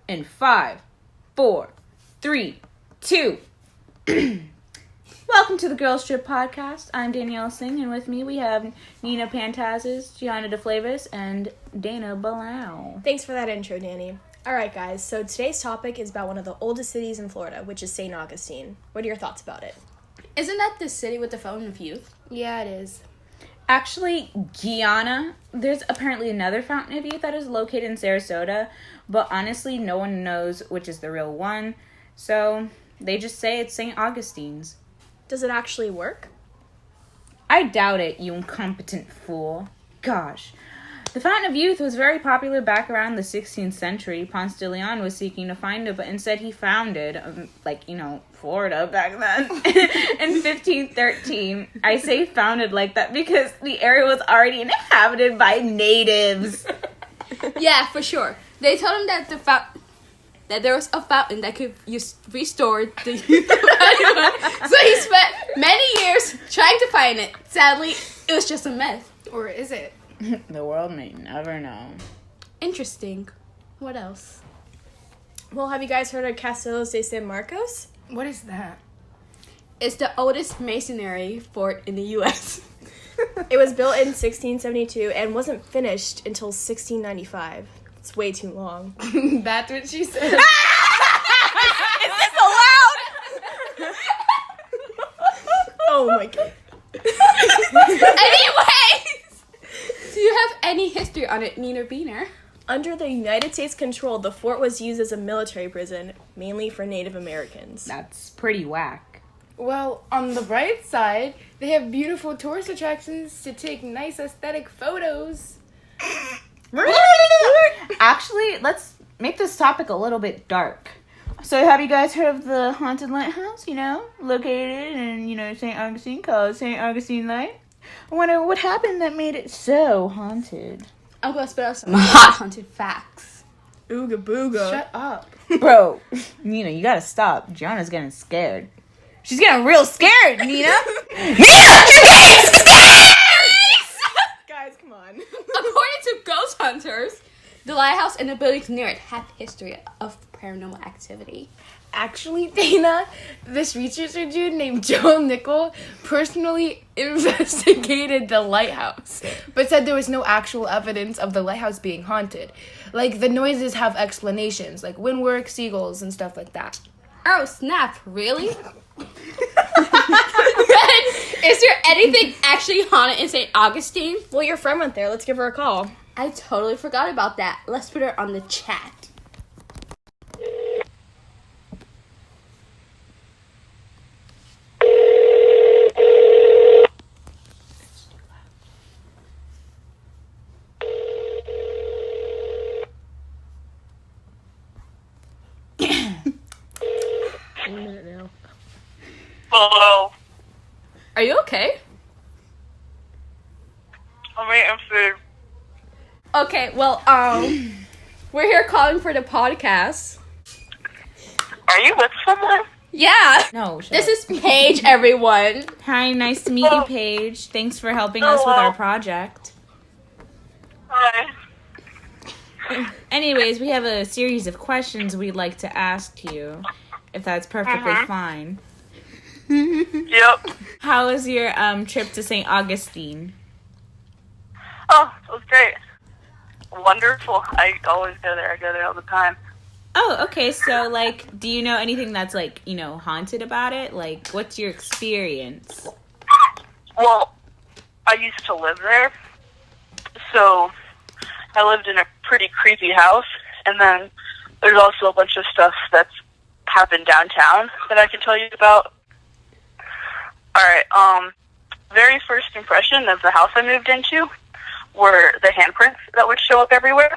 In 5, 4, 3, 2. Welcome to the Girls Trip Podcast. I'm Danielle Singh, and with me we have Nina Pantazis, Gianna DeFlavus, and Dana Balau. Thanks for that intro, Danny. Alright guys, so today's topic is about one of the oldest cities in Florida, which is St. Augustine. What are your thoughts about it? Isn't that the city with the Fountain of Youth? Yeah, it is. Actually, Gianna, there's apparently another Fountain of Youth that is located in Sarasota, but honestly, no one knows which is the real one, so they just say it's St. Augustine's. Does it actually work? I doubt it, you incompetent fool. Gosh. The Fountain of Youth was very popular back around the 16th century. Ponce de Leon was seeking to find it, but instead he founded, Florida back then in 1513. I say founded like that because the area was already inhabited by natives. Yeah, for sure. They told him that there was a fountain that could restore the youth of anyone. So he spent many years trying to find it. Sadly, it was just a myth. Or is it? The world may never know. Interesting. What else? Well, have you guys heard of Castelos de San Marcos? What is that? It's the oldest masonry fort in the U.S. It was built in 1672 and wasn't finished until 1695. It's way too long. That's what she said. Is this allowed? Oh my god. Anyways! Do you have any history on it, Nina Beener? Under the United States control, the fort was used as a military prison, mainly for Native Americans. That's pretty whack. Well, on the bright side, they have beautiful tourist attractions to take nice aesthetic photos. Actually, let's make this topic a little bit dark. So have you guys heard of the haunted lighthouse, located in, St. Augustine, called St. Augustine Light? I wonder what happened that made it so haunted. I'm gonna spit out some hot haunted facts. Ooga booga. Shut up. Bro, Nina, you gotta stop. Gianna's getting scared. She's getting real scared, Nina! Nina, you're getting scared! Guys, come on. According to ghost hunters, the lighthouse and the buildings near it have a history of paranormal activity. Actually, Dana, this researcher dude named Joel Nickel personally investigated the lighthouse, but said there was no actual evidence of the lighthouse being haunted. Like, the noises have explanations, like windwork, seagulls, and stuff like that. Oh, snap, really? Is there anything actually haunted in St. Augustine? Well, your friend went there. Let's give her a call. I totally forgot about that. Let's put her on the chat. Hello. Are you okay? I'm eating food. Okay, well, we're here calling for the podcast. Are you with someone? Yeah. No, shut This up. is Paige, everyone. Hi, nice to meet you, Paige. Thanks for helping us with our project. Hi. Anyways, we have a series of questions we'd like to ask you, if that's perfectly fine. Yep. How was your trip to St. Augustine? Oh, it was great. Wonderful. I always go there. I go there all the time. Oh, okay. So, do you know anything that's, haunted about it? Like, what's your experience? Well, I used to live there, so I lived in a pretty creepy house, and then there's also a bunch of stuff that's happened downtown that I can tell you about. Alright, very first impression of the house I moved into were the handprints that would show up everywhere.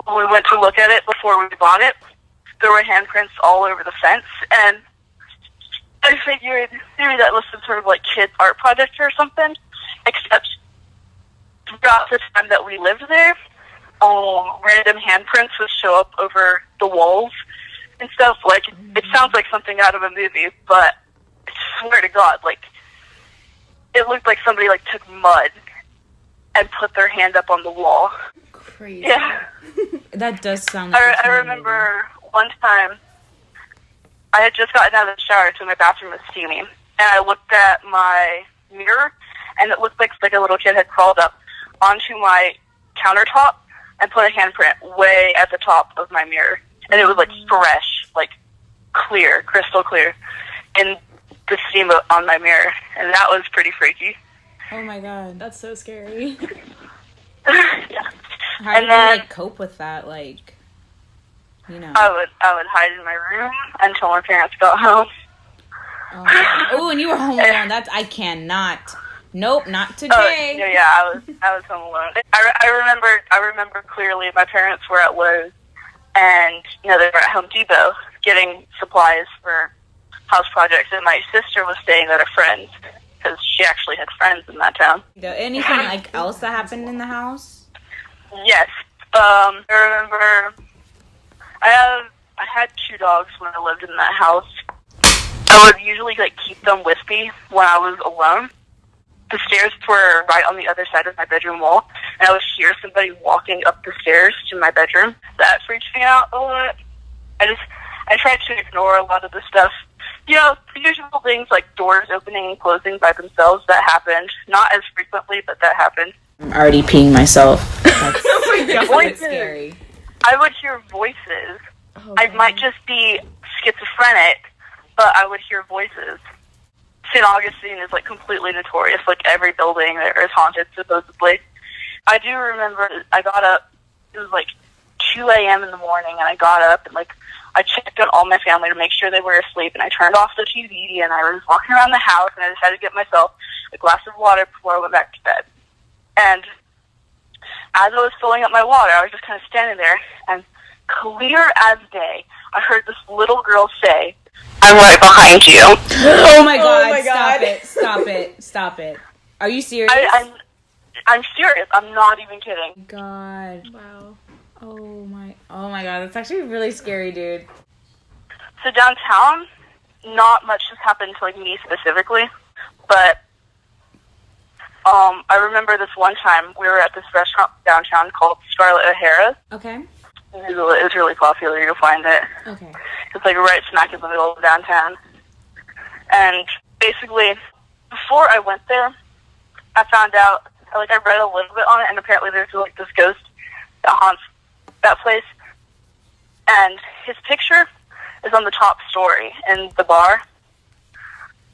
When we went to look at it before we bought it, there were handprints all over the fence, and I figured maybe that was some sort of kid's art project or something, except throughout the time that we lived there, random handprints would show up over the walls and stuff. It sounds like something out of a movie, but I swear to God, it looked like somebody took mud and put their hand up on the wall. crazy. Yeah. That does sound like I remember one time I had just gotten out of the shower, so my bathroom was steamy, and I looked at my mirror, and it looked like a little kid had crawled up onto my countertop and put a handprint way at the top of my mirror, and it was like fresh, like clear, crystal clear, in the steam on my mirror, and that was pretty freaky. Oh my god. That's so scary. Yeah. How did you like cope with that? Like, you know. I would hide in my room until my parents got home. Oh, and you were home alone. I cannot. Nope, not today. Yeah, I was home alone. I remember clearly my parents were at Lowe's, and they were at Home Depot getting supplies for house projects, and my sister was staying at a friend's because she actually had friends in that town. Anything like else that happened in the house? Yes. I remember I had 2 dogs when I lived in that house. I would usually keep them with me when I was alone. The stairs were right on the other side of my bedroom wall, and I would hear somebody walking up the stairs to my bedroom. That freaked me out a lot. I tried to ignore a lot of the stuff. The usual things like doors opening and closing by themselves, that happened. Not as frequently, but that happened. I'm already peeing myself. That's, Oh my god. Voices. scary. I would hear voices. Oh, I might just be schizophrenic, but I would hear voices. St. Augustine is completely notorious. Every building there is haunted, supposedly. I do remember I got up, it was 2 a.m. in the morning, and I got up and I checked on all my family to make sure they were asleep, and I turned off the TV, and I was walking around the house, and I decided to get myself a glass of water before I went back to bed. And as I was filling up my water, I was just kind of standing there, and clear as day, I heard this little girl say, "I'm right behind you." Oh my god, my stop God. it. Stop it. Stop it. Are you serious? I'm serious. I'm not even kidding. God. Wow. Oh my god, that's actually really scary, dude. So downtown, not much has happened to me specifically, but I remember this one time we were at this restaurant downtown called Scarlett O'Hara's. Okay. It was really popular. You'll find it. Okay. It's right smack in the middle of downtown. And basically, before I went there, I found out, I read a little bit on it, and apparently there's this ghost that haunts that place. And his picture is on the top story in the bar.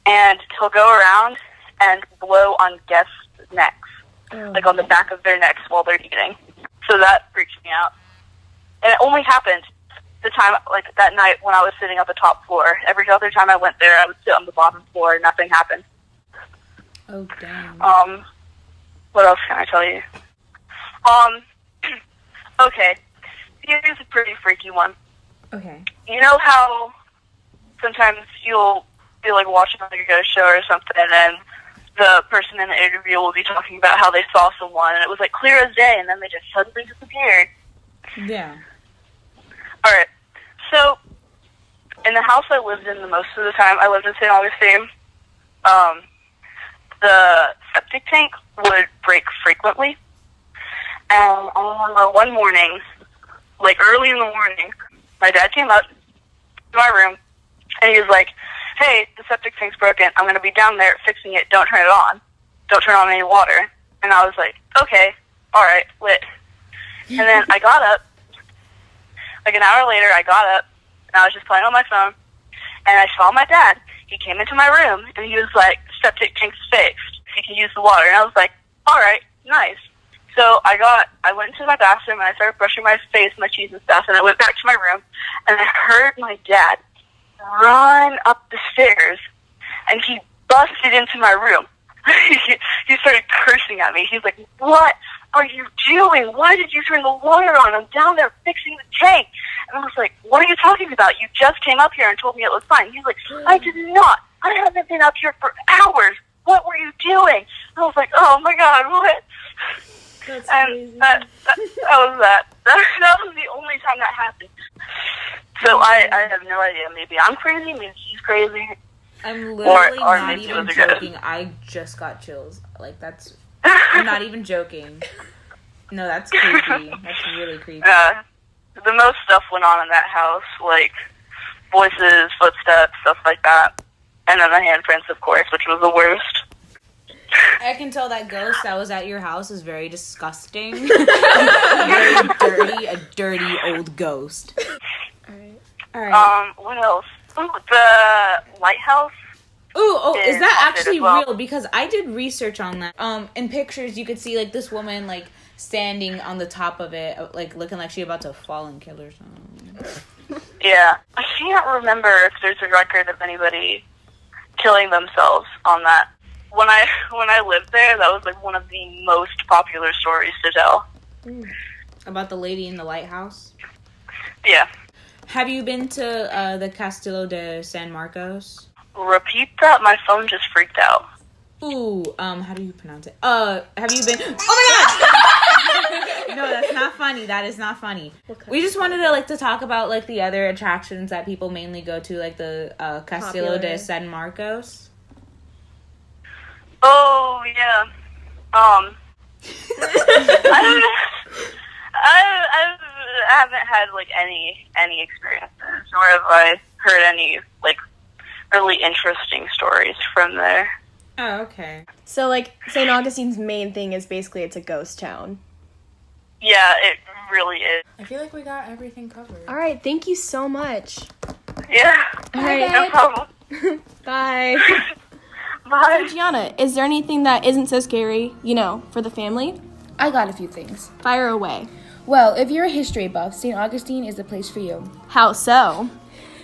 And he'll go around and blow on guests' necks, on the back of their necks while they're eating. So that freaks me out. And it only happened the time, that night when I was sitting at the top floor. Every other time I went there, I would sit on the bottom floor and nothing happened. Oh, damn. What else can I tell you? Okay. Here's a pretty freaky one. Okay. You know how sometimes you'll be watching a ghost show or something, and the person in the interview will be talking about how they saw someone, and it was clear as day, and then they just suddenly disappeared. Yeah. Alright, so in the house I lived in the most of the time, I lived in St. Augustine, the septic tank would break frequently, and I remember one morning, early in the morning, my dad came up to my room, and he was like, "Hey, the septic tank's broken. I'm going to be down there fixing it. Don't turn it on. Don't turn on any water." And I was like, "Okay, alright, lit." And then I got up. An hour later, I got up, and I was just playing on my phone, and I saw my dad. He came into my room, and he was like, "Septic tank's fixed. You can use the water." And I was like, "Alright, nice." So I went into my bathroom, and I started brushing my face, my teeth and stuff, and I went back to my room, and I heard my dad run up the stairs, and he busted into my room. He started cursing at me. He's like, "What are you doing? Why did you turn the water on? I'm down there fixing the tank." And I was like, "What are you talking about? You just came up here and told me it was fine." He's like, "I did not. I haven't been up here for hours. What were you doing?" And I was like, "Oh my god, what?" That's And crazy. that was that. That was the only time that happened. So I have no idea. Maybe I'm crazy. Maybe he's crazy. I'm literally or not maybe it even was a ghost. joking. I just got chills. I'm not even joking. No, that's creepy. That's really creepy. The most stuff went on in that house, like voices, footsteps, stuff like that. And then the handprints, of course, which was the worst. I can tell that ghost that was at your house is very disgusting. Very dirty, a dirty old ghost. All right. What else? Ooh, the lighthouse. Is that haunted actually as well. real? Because I did research on that. In pictures, you could see like this woman like standing on the top of it, like looking like she about to fall and kill herself. Yeah, I can't remember if there's a record of anybody killing themselves on that. When I lived there, that was like one of the most popular stories to tell. About the lady in the lighthouse. Yeah. Have you been to the Castillo de San Marcos? Repeat that. My phone just freaked out. Ooh, how do you pronounce it? Have you been? Oh my god! No, that's not funny. That is not funny. We just wanted to talk about like the other attractions that people mainly go to, like the Castillo de San Marcos. Oh yeah. I haven't had like any experiences, nor have I heard any like really interesting stories from there. Oh, okay. So, like, St. Augustine's main thing is basically it's a ghost town. Yeah, it really is. I feel like we got everything covered. All right, thank you so much. Yeah. All right, No problem. bye. Bye. Gianna, is there anything that isn't so scary, for the family? I got a few things. Fire away. Well, if you're a history buff, St. Augustine is the place for you. How so?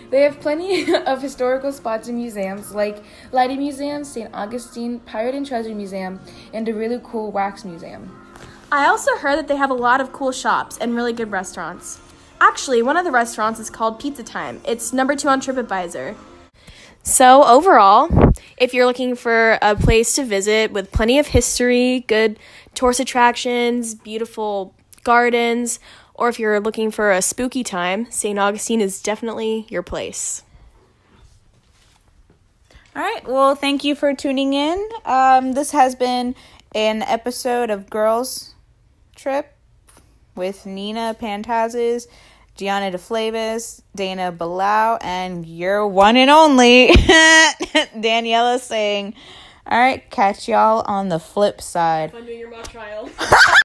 They have plenty of historical spots and museums, like Lighting Museum, St. Augustine, Pirate and Treasure Museum, and a really cool wax museum. I also heard that they have a lot of cool shops and really good restaurants. Actually, one of the restaurants is called Pizza Time. It's number 2 on TripAdvisor. So overall, if you're looking for a place to visit with plenty of history, good tourist attractions, beautiful gardens, or if you're looking for a spooky time, St. Augustine is definitely your place. All right. Well, thank you for tuning in. This has been an episode of Girls Trip with Nina Pantazes, Gianna DeFlavis, Dana Balau, and your one and only Daniela saying, all right, catch y'all on the flip side. Fun doing your mock trial.